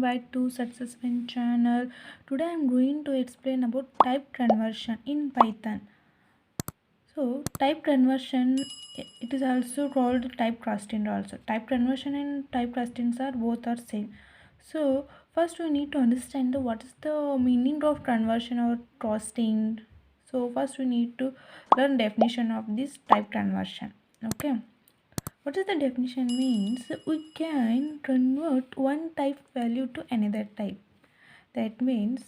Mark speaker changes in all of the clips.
Speaker 1: back to Successful channel. Today I'm going to explain about type conversion in Python. So type conversion, it is also called typecasting also. Type conversion and typecastings are both are same. So first we need to understand what is the meaning of conversion or casting. So first we need to learn definition of this type conversion. Okay. What is the definition means? We can convert one type value to another type. That means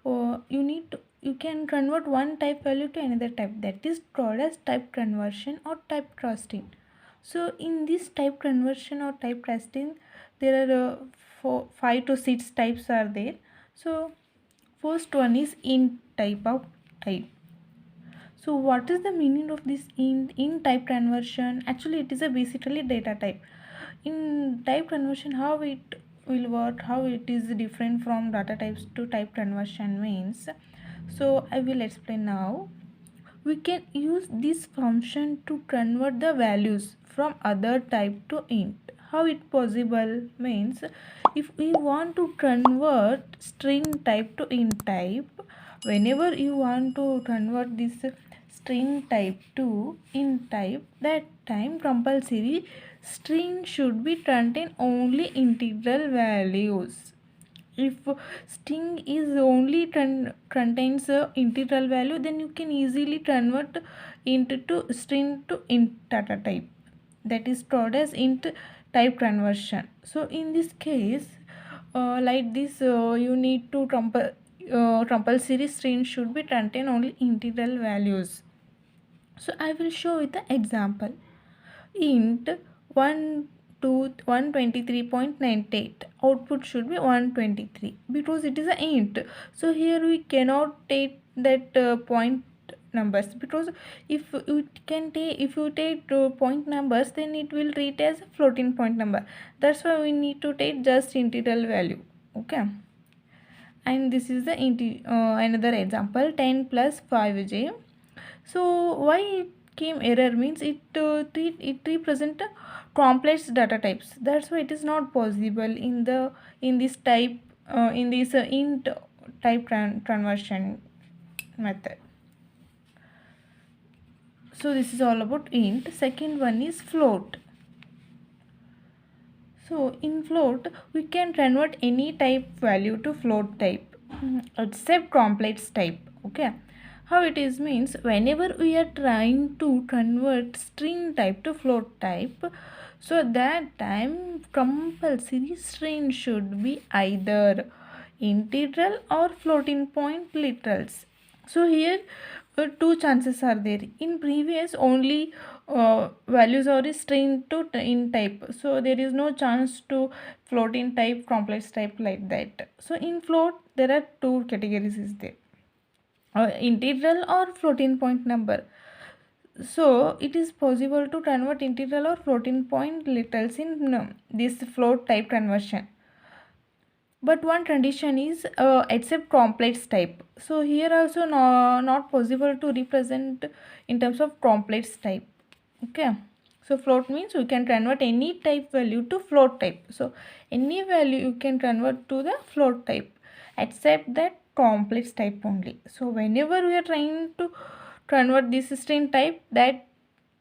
Speaker 1: you can convert one type value to another type. That is called as type conversion or typecasting. So in this type conversion or typecasting, there are 5 to 6 types are there. So first one is int type of type. So what is the meaning of this in type conversion? Actually, it is a basically data type. In type conversion, how it will work, how it is different from data types to type conversion means. So I will explain now. We can use this function to convert the values from other type to int. How it possible means, if we want to convert string type to int type, whenever you want to convert this string type to int type, that time compulsory string should be contain only integral values. If string is only contains a integral value, then you can easily convert int to string to int data type. That is called as int type conversion. So in this case, like this, you need to compulsory string should be contain only integral values. So I will show you the example. Int 1 to 123.98, output should be 123 because it is an int. So here we cannot take that point numbers, because if you take point numbers, then it will treat as a floating point number. That's why we need to take just integral value. Okay. And this is the another example, 10 plus 5j. So why it came error means it represent complex data types. That's why it is not possible in this type in this int type conversion method. So this is all about int. Second one is float. So in float, we can convert any type value to float type except complex type. Okay. How it is means, whenever we are trying to convert string type to float type, so that time compulsory string should be either integral or floating point literals. So here two chances are there. In previous, only values are string to in type, so there is no chance to float in type, complex type, like that. So in float there are two categories is there, integral or floating point number. So it is possible to convert integral or floating point literals in this float type conversion. But one condition is except complex type. So here also not possible to represent in terms of complex type. Okay. So float means we can convert any type value to float type. So any value you can convert to the float type except that complex type only. So whenever we are trying to convert this string type that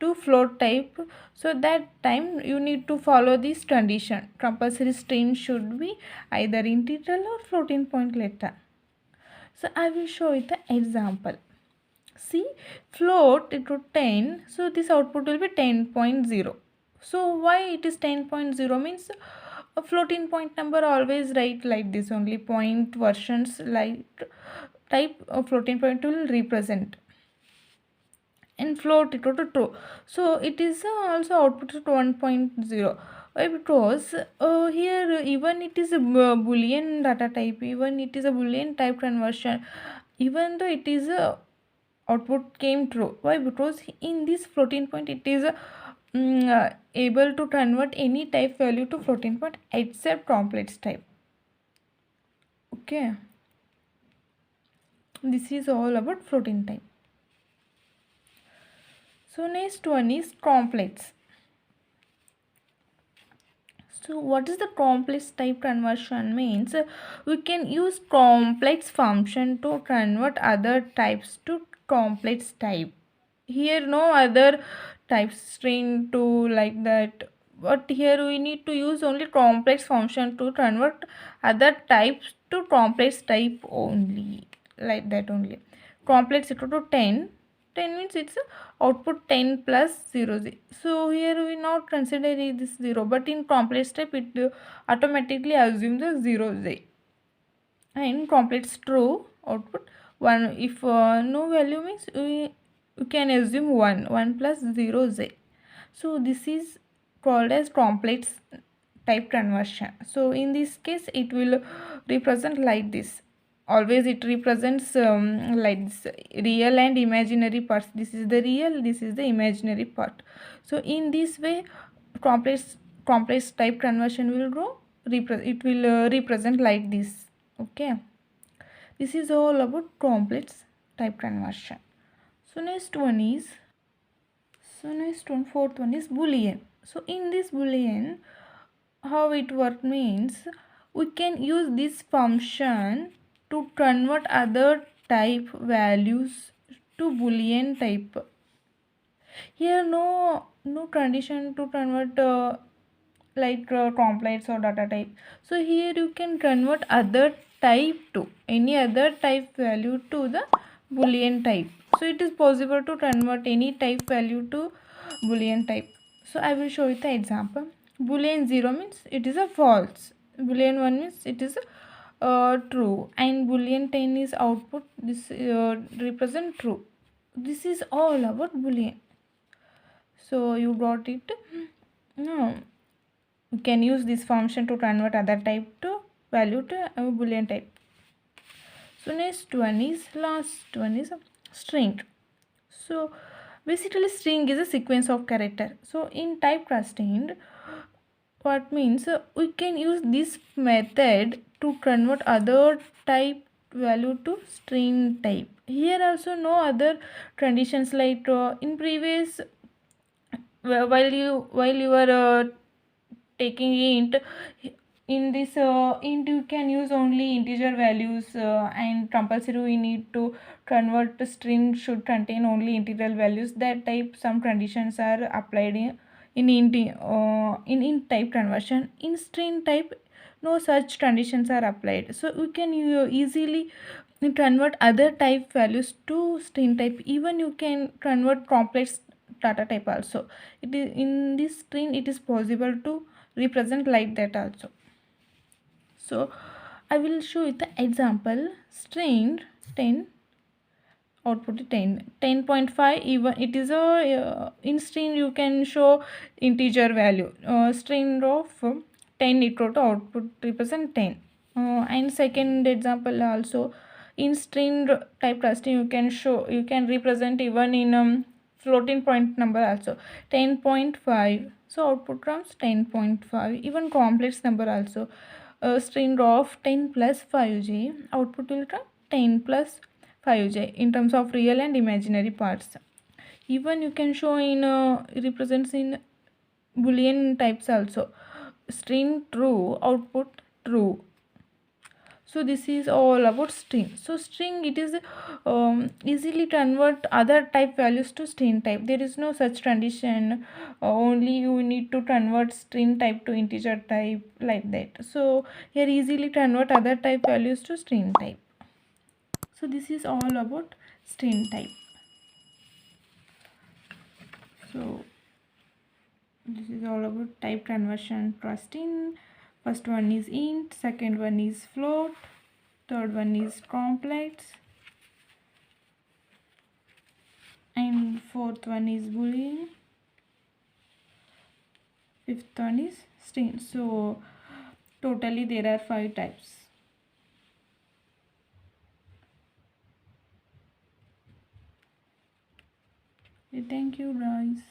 Speaker 1: to float type, so that time you need to follow this condition. Compulsory string should be either integral or floating point letter. So I will show you the example. See, float into 10, so this output will be 10.0. So why it is 10.0 means, a floating point number always write like this only, point versions like type of floating point will represent, and float it to true. So it is also output to 1.0. Why? Because here even it is a boolean data type, even it is a boolean type conversion, even though it is a output came true. Why? Because in this floating point it is able to convert any type value to floating point except complex type. Okay, this is all about floating type. So next one is complex. So what is the complex type conversion means? We can use complex function to convert other types to complex type. Here no other type string to like that, but here we need to use only complex function to convert other types to complex type only, like that only. Complex equal to 10. 10 means it's output 10 plus 0. So here we not consider this 0, but in complex type it automatically assumes the 0 z. And complex true output 1. If no value means we can assume 1 plus 0 z. So this is called as complex type conversion. So in this case it will represent like this. Always it represents like this, real and imaginary parts. This is the real, this is the imaginary part. So in this way complex type conversion will go it will represent like this. Okay, this is all about complex type conversion. So next one is fourth one is boolean. So in this boolean, how it works means we can use this function to convert other type values to boolean type. Here no condition to convert like complex or data type. So here you can convert other type to any other type value to the boolean type. So it is possible to convert any type value to boolean type. So I will show you the example. Boolean 0 means it is a false, boolean 1 means it is true, and boolean 10 is output. This represent true. This is all about boolean. So you got it? No, you can use this function to convert other type to value to a boolean type. So next one is last one is string. So basically string is a sequence of character. So in typecasting, what means we can use this method to convert other type value to string type. Here also no other conditions like in previous while you are taking int, in this int you can use only integer values and compulsory we need to convert the string should contain only integral values. That type some conditions are applied in int type conversion. In string type no such conditions are applied, so we can easily convert other type values to string type. Even you can convert complex data type also. It is in this string it is possible to represent like that also. So I will show you the example. String 10 output 10.5. Even it is a in string you can show integer value. String of 10 equal to output represent 10. And second example also, in string type casting you can represent even in floating point number also 10.5. So output comes 10.5. Even complex number also, string of 10 plus 5j, output will come 10 plus 5j in terms of real and imaginary parts. Even you can show in represents in boolean types also. String true, output true. So this is all about string. So string it is easily convert other type values to string type. There is no such condition. Only you need to convert string type to integer type like that. So here easily convert other type values to string type. So this is all about string type. So this is all about type conversion trusting. First one is int, second one is float, third one is complex, and fourth one is boolean, fifth one is string. So totally there are 5 types. Thank you guys.